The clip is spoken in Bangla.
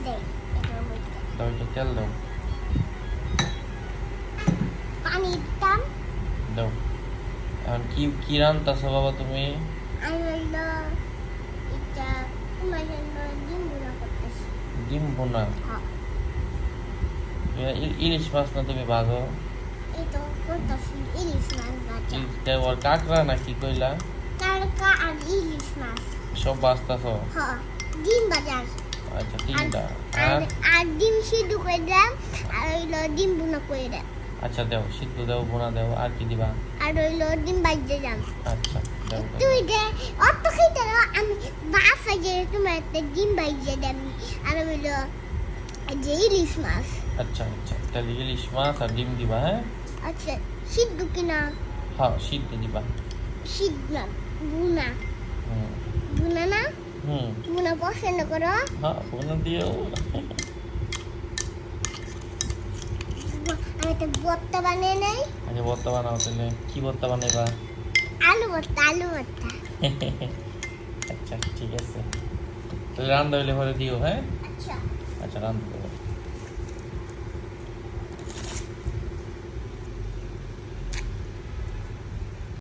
দেই দাও একটু তেল দাও পানি দিতাম দাও এখন কি কি রান্তাছো বাবা তুমি আমি হলো এটা তোমার জন্য ডিম ভুনা করতেছি ডিম ভুনা হ্যাঁ ইলিশ মাছ না তুমি ভাজো এই তো করতেছি ইলিশ মাছ ভাজা ইলিশটা ওর কাঁকড়া না কি কইলা তারকা আর ইলিশ মাছ সব বাজতাছো হ্যাঁ ডিম বাজার আচ্ছা তিনটা আর আর আর ডিম সিদ্ধ করে দিলাম আর হইলো ডিম ভুনা করে দিলাম আচ্ছা দাও সিদ্ধ দাও ভুনা দাও আর কি দিবা আর হইলো ডিম বাজতে দিলাম আচ্ছা দাও দাও। তুই যে অত খেতে দাও আমি বাসা যে তোমার একটা ডিম বাজতে দেন আর হইলো যে ইলিশ মাছ আচ্ছা আচ্ছা তাহলে ইলিশ মাছ আর ডিম দিবা হ্যাঁ আচ্ছা সিদ্ধ কিনা হ্যাঁ সিদ্ধ দিবা সিদ্ধ না ভুনা হুম ভুনা না হুম ভুনা পছন্দ করো হ্যাঁ ভুনা দিও আমি একটা ভর্তা বানিয়ে নেই আগে ভর্তা বানাও তাহলে কি ভর্তা বানাইবা আলু ভর্তা আচ্ছা ঠিক আছে তাহলে রান্না হইলে পরে দিও হ্যাঁ আচ্ছা আচ্ছা রান্না দেবো